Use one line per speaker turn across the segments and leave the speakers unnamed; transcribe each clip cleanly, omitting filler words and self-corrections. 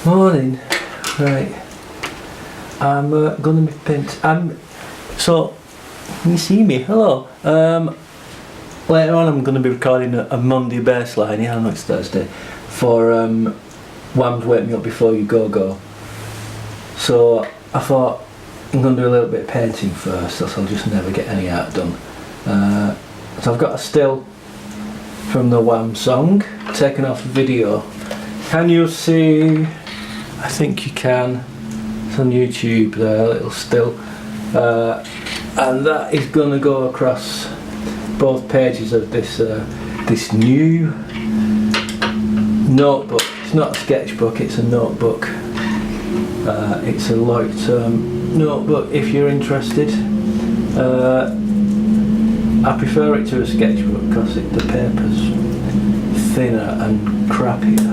Morning. Right. I'm gonna be so can you see me? Hello. Later on I'm gonna be recording a Monday baseline, yeah, I know it's Thursday, for Wham's Wake Me Up Before You Go. So I thought I'm gonna do a little bit of painting first, else I'll just never get any art done. So I've got a still from the Wham song, taken off the video. Can you see? I think you can. It's on YouTube there, a little still. And that is going to go across both pages of this this new notebook. It's not a sketchbook, it's a notebook. It's a long-term notebook if you're interested. I prefer it to a sketchbook because the paper's thinner and crappier.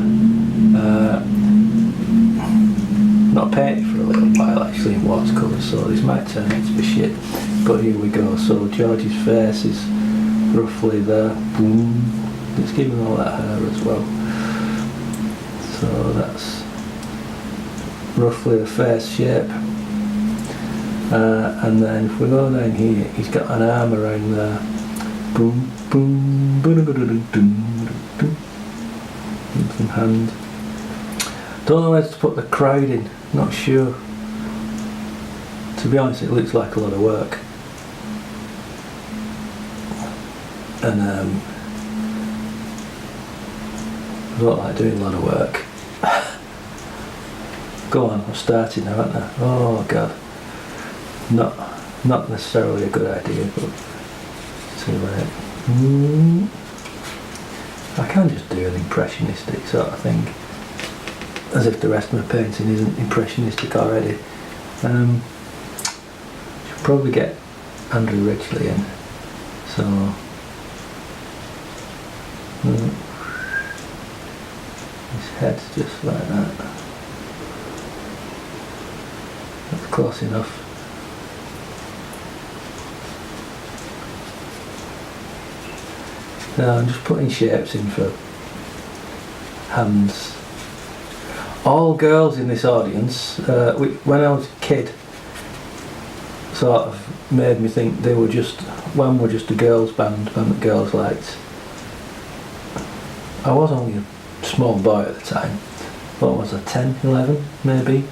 Not painted for a little while actually in watercolour, so this might turn out to be shit, but here we go. So George's face is roughly there. Boom. Let's give him all that hair as well. So that's roughly the face shape. And then if we go down here, he's got an arm around there. Boom, boom, boom, boom, boom, boom, boom. And some hand. Don't know where to put the crowd in, not sure. To be honest, it looks like a lot of work. And I don't like doing a lot of work. Go on, I'm starting now, aren't I? Oh god. Not necessarily a good idea, but too late. I can just do an impressionistic sort of thing, as if the rest of my painting isn't impressionistic already. Should probably get Andrew Ridgely in. So his head's just like that. That's close enough. Now I'm just putting shapes in for hands. All girls in this audience, when I was a kid, sort of made me think they were just, Wham were just a girls band that girls liked. I was only a small boy at the time. What was I, 10, 11 maybe?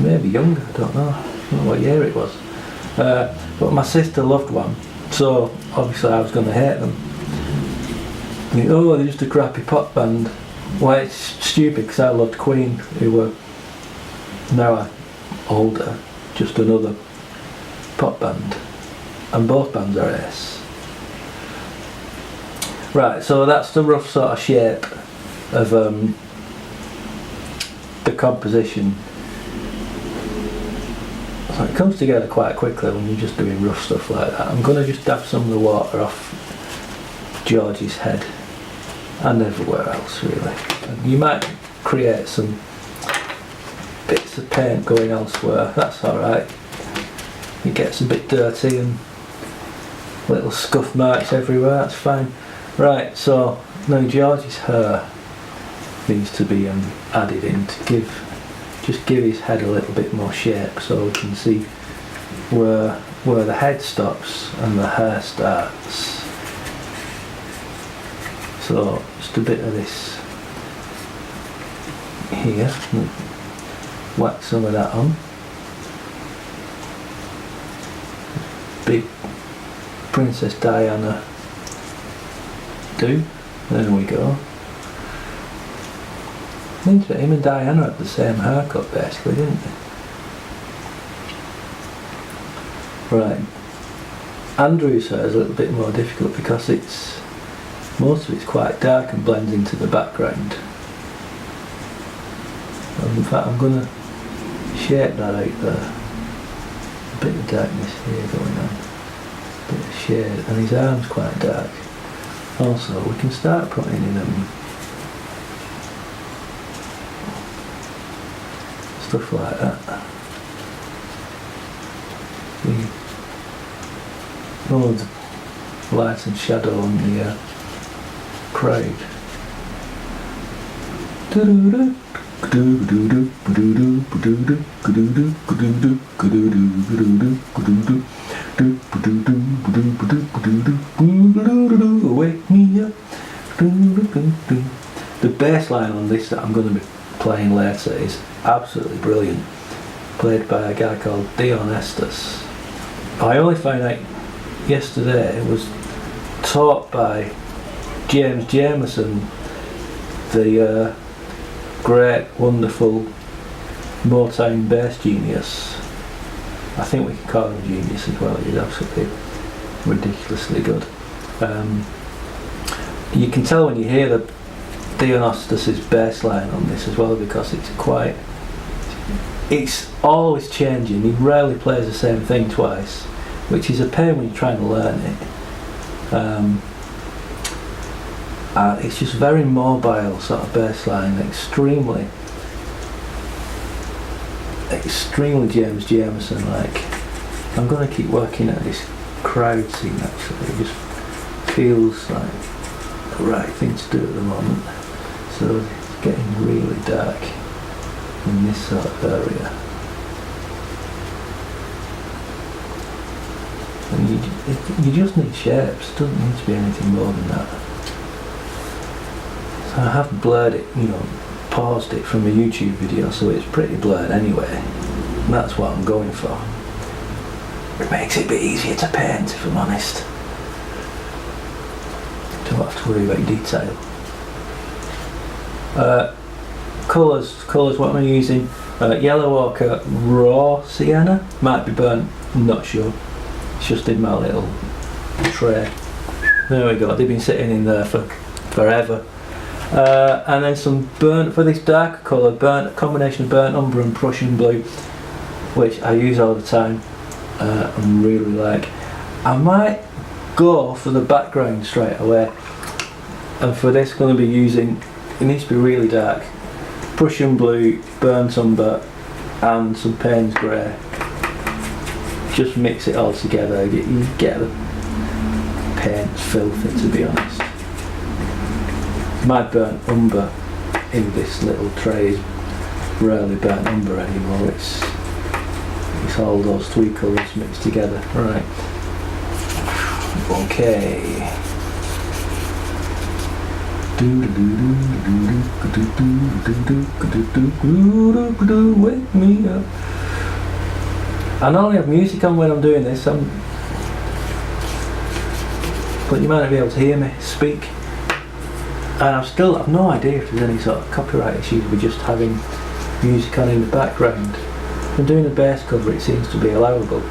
Maybe younger, I don't know what year it was. But my sister loved Wham, so obviously I was going to hate them. Oh, they're just a crappy pop band. Well, it's stupid because I loved Queen, who were now older, just another pop band, and both bands are ace. Right, so that's the rough sort of shape of the composition. So it comes together quite quickly when you're just doing rough stuff like that. I'm going to just dab some of the water off George's head and everywhere else really. And you might create some bits of paint going elsewhere, that's alright. It gets a bit dirty and little scuff marks everywhere, that's fine. Right, so now George's hair needs to be added in to just give his head a little bit more shape, so we can see where the head stops and the hair starts. So just a bit of this here, whack some of that on. Big Princess Diana do. There we go. Him and Diana had the same haircut basically, didn't they? Right. Andrew's hair is a little bit more difficult because most of it's quite dark and blends into the background. And in fact I'm going to shape that out there. A bit of darkness here going on. A bit of shade, and his arm's quite dark. Also we can start putting in stuff like that. The light and shadow on the crowd. Wake me up. The bass line on this that I'm going to be playing later is absolutely brilliant, played by a guy called Dion Estes. I only found out yesterday it was taught by James Jameson, the great, wonderful Motown bass genius. I think we can call him a genius as well. He's absolutely ridiculously good. You can tell when you hear the Dion Estes' bass line on this as well, because it's always changing. He rarely plays the same thing twice, which is a pain when you're trying to learn it. It's just very mobile sort of bass line, extremely James Jameson like. I'm going to keep working at this crowd scene actually. It just feels like the right thing to do at the moment. So it's getting really dark in this sort of area. And you just need shapes, it doesn't need to be anything more than that. So I have blurred it, paused it from a YouTube video, so it's pretty blurred anyway. And that's what I'm going for. It makes it a bit easier to paint, if I'm honest. Don't have to worry about detail. Colours, what am I using? Yellow ochre, raw sienna, might be burnt, I'm not sure. It's just in my little tray. There we go, they've been sitting in there for forever. And then some burnt, for this darker colour, a combination of burnt umber and Prussian blue, which I use all the time and really like. I might go for the background straight away, and for this I'm going to be using, it needs to be really dark, Prussian blue, burnt umber and some Payne's grey. Just mix it all together, you get the paint's filthy, to be honest. My burnt umber in this little tray is rarely burnt umber anymore, it's all those three colours mixed together. Right. Okay. Wake me up. I normally have music on when I'm doing this, but you might not be able to hear me speak. And I've no idea if there's any sort of copyright issues with just having music on in the background. When doing a bass cover it seems to be allowable,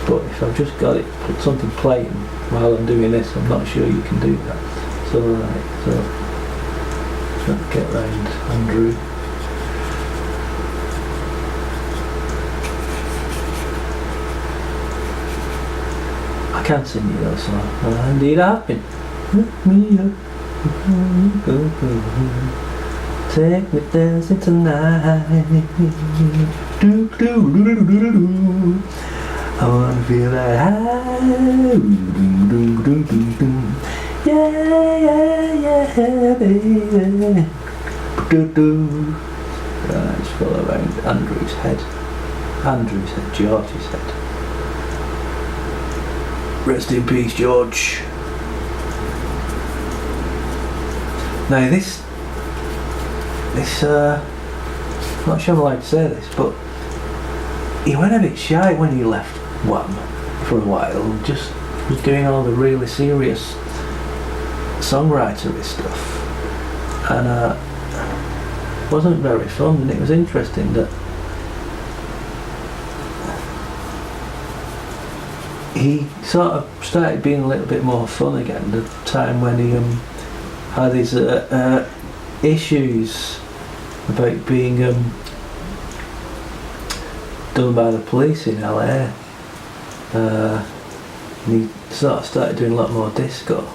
but if I've just got something playing while I'm doing this, I'm not sure you can do that. So right, trying to get round Andrew. I can't sing you that song. Indeed I have been. Wake me up. Take me dancing tonight. I wanna feel that high. Yeah, baby. Right, just follow around Andrew's head, George's head. Rest in peace, George. Now this I'm not sure I'm allowed to say this, but he went a bit shy when he left Wham for a while, just was doing all the really serious songwritery stuff, and wasn't very fun. And it was interesting that he sort of started being a little bit more fun again the time when he had his issues about being done by the police in LA. And he sort of started doing a lot more disco.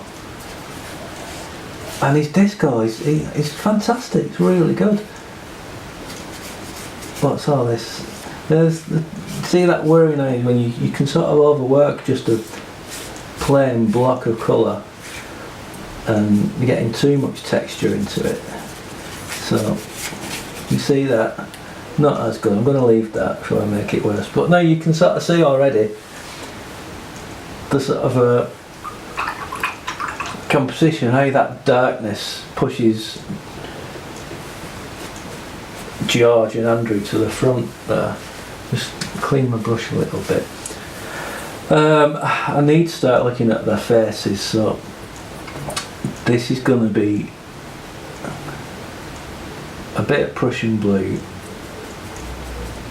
And his disco is fantastic, it's really good. What's all this? See that worrying eye when you can sort of overwork just a plain block of colour and you're getting too much texture into it. So you see that? Not as good. I'm going to leave that before I make it worse. But now you can sort of see already the sort of a composition, how that darkness pushes George and Andrew to the front there. Just clean my brush a little bit. I need to start looking at their faces, so this is going to be a bit of Prussian blue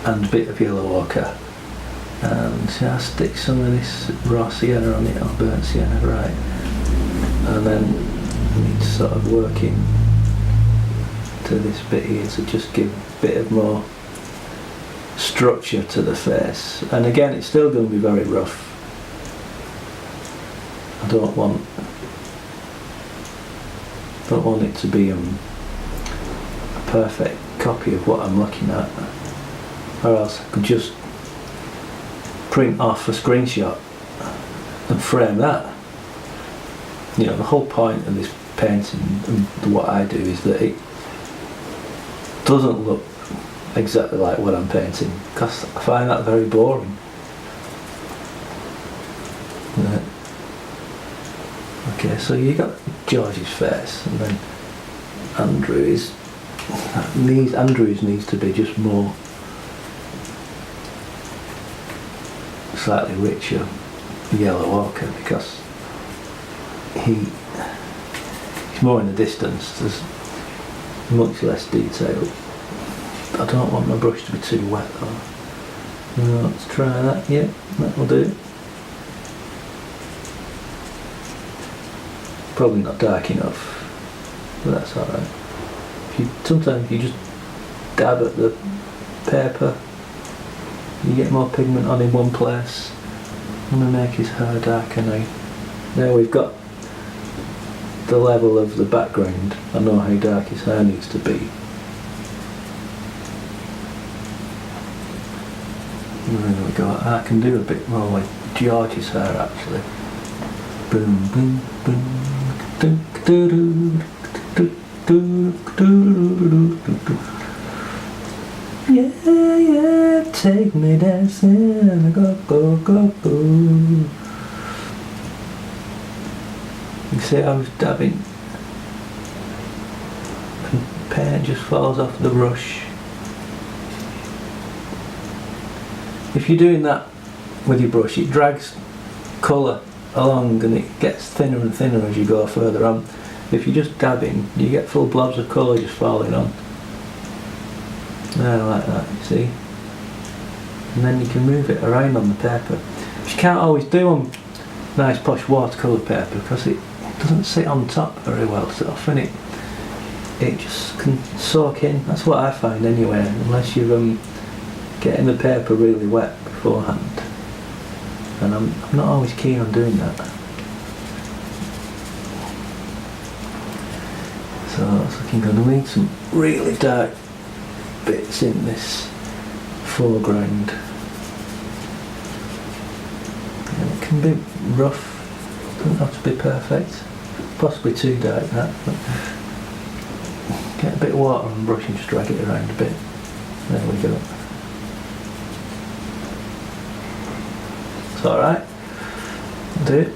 and a bit of yellow ochre, and I'll stick some of this raw sienna on it, or burnt sienna, right, and then I need to sort of work in to this bit here to just give a bit of more structure to the face. And again, it's still going to be very rough. I don't want it to be a perfect copy of what I'm looking at, or else I could just print off a screenshot and frame that. You know, the whole point of this painting and what I do is that it doesn't look exactly like what I'm painting, because I find that very boring. Right. Okay, so you got George's face, and then Andrew's needs to be just more, slightly richer yellow ochre, because he's more in the distance. There's much less detail. I don't want my brush to be too wet though. Let's try that. Yeah, that will do. Probably not dark enough, but that's alright. Sometimes you just dab at the paper, you get more pigment on in one place. I'm going to make his hair darker now. Now we've got the level of the background, I know how dark his hair needs to be. There we go. I can do a bit more like George's hair actually. Boom, boom, boom. Yeah, yeah, take me dancing, go, go, go, go. You see, I was dabbing, and paint just falls off the brush. If you're doing that with your brush, it drags colour along and it gets thinner and thinner as you go further on. If you're just dabbing, you get full blobs of colour just falling on. There, like that, you see? And then you can move it around on the paper, which you can't always do on nice posh watercolour paper, because it doesn't sit on top very well so often. It just can soak in. That's what I find anyway, unless you're getting the paper really wet beforehand. And I'm not always keen on doing that. So it's looking good. I need some really dark bits in this foreground. And it can be rough, doesn't have to be perfect. Possibly too dark that, but get a bit of water on the brush and just drag it around a bit. There we go. It's alright. I'll do it.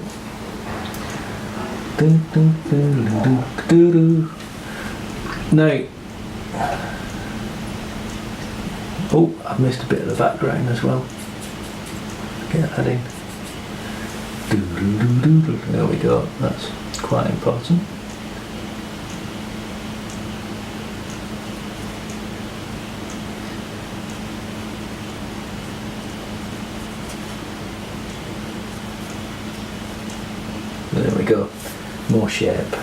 Now, oh, I've missed a bit of the background as well. Get that in. There we go, that's quite important. There we go, more shape.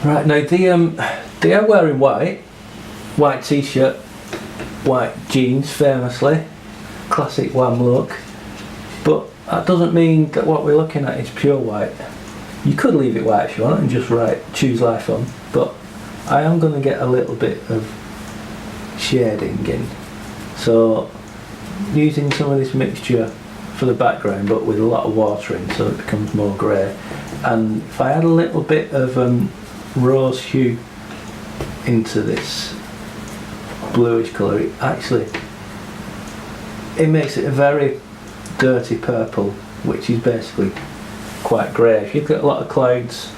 Right, now they are wearing white t-shirt, white jeans famously, classic Wham look, but that doesn't mean that what we're looking at is pure white. You could leave it white if you want and just write choose life on, but I am going to get a little bit of shading in, so using some of this mixture for the background but with a lot of water in so it becomes more grey. And if I add a little bit of rose hue into this bluish colour, it makes it a very dirty purple, which is basically quite grey. If you look at a lot of clouds,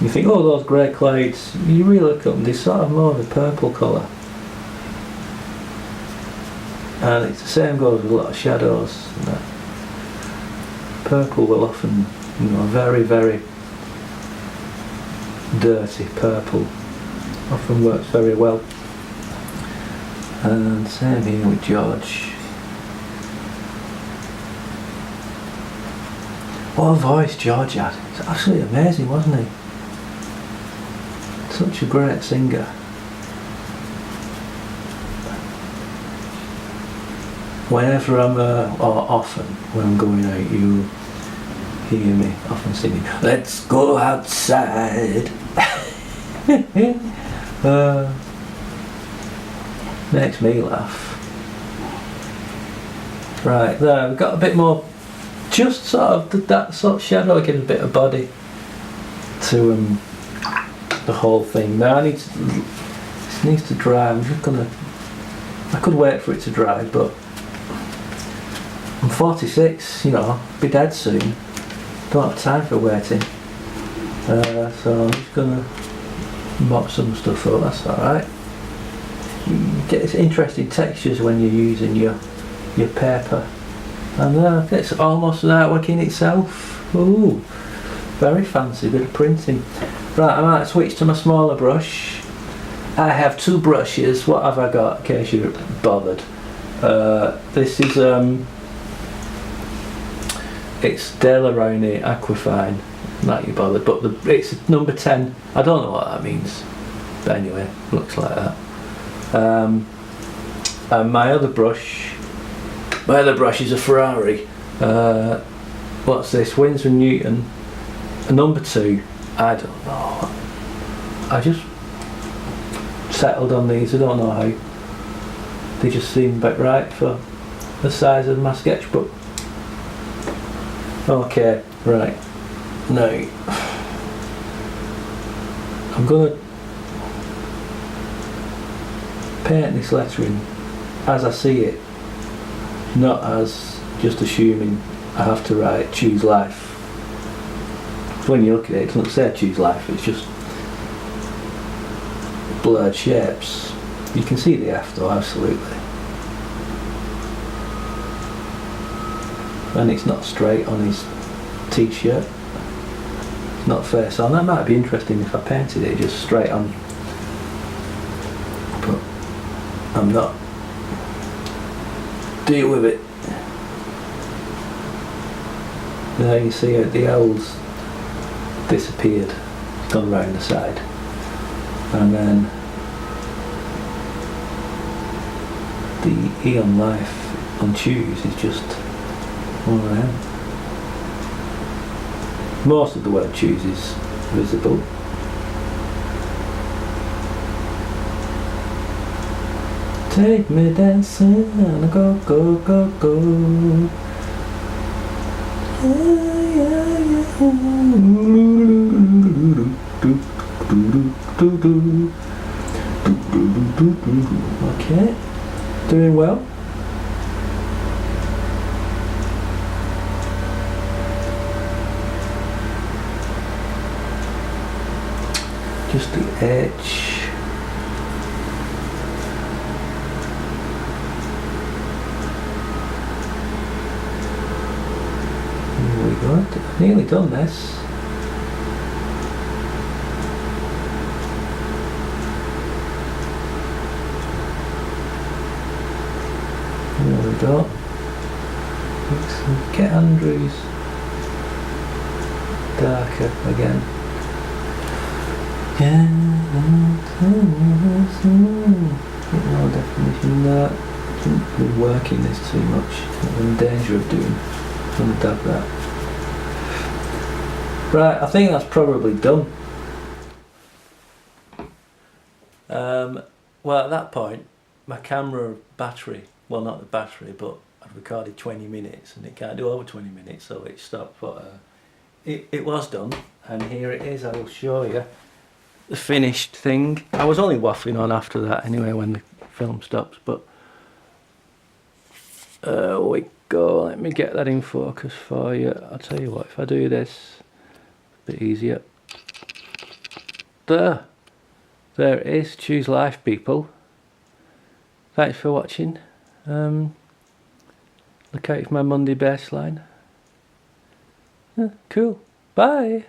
you think, oh, those grey clouds, you really look at them, they're sort of more of a purple colour. And it's the same goes with a lot of shadows and that. Purple will often, very, very dirty purple often works very well. And same here with George. What a voice George had. It's absolutely amazing, wasn't he? Such a great singer. Whenever I'm, or often, when I'm going out, you hear me often singing, "Let's go outside." Makes me laugh. Right, there, we've got a bit more, just sort of, that sort of shadow gives a bit of body to the whole thing. Now this needs to dry. I could wait for it to dry, but I'm 46, be dead soon. Don't have time for waiting. So I'm just gonna mop some stuff up, that's alright. You get interesting textures when you're using your paper. And it's almost an artwork in itself. Ooh, very fancy bit of printing. Right, I might switch to my smaller brush. I have two brushes. What have I got, in case you're bothered? This is it's Delaroni Aquafine, not you bothered, but it's number 10. I don't know what that means, but anyway, looks like that. And my other brush is a Ferrari. What's this? Winsor & Newton, a number 2. I don't know. I just settled on these. I don't know how. They just seem about right for the size of my sketchbook. Okay, right. Now I'm gonna paint this lettering as I see it, not as just assuming I have to write "choose life." When you look at it, it doesn't say "choose life," it's just blurred shapes. You can see the F though, absolutely. And it's not straight on his t-shirt. It's not face on. That might be interesting if I painted it just straight on. But I'm not. Deal with it. There you see it, the L's disappeared. It's gone round the side. And then the E on life on choose is just all around. Most of the word choose is visible. Take me dancing, go, go, go, go. Okay, doing well. Just the edge. There we go. Nearly done this. There we go. Let's get Andrew's darker again. Yeah, more definition that. I shouldn't be working this too much. I'm in danger of doing. I'm going to dab that. Right, I think that's probably done. Well, at that point, my camera battery, well, not the battery, but I'd recorded 20 minutes and it can't do over 20 minutes, so it stopped. But it was done, and here it is. I will show you. the finished thing. I was only waffling on after that anyway when the film stops, but we go. Let me get that in focus for you. I'll tell you what, if I do this a bit easier. There it is. Choose life, people. Thanks for watching. Look out for my Monday baseline. Cool. Bye.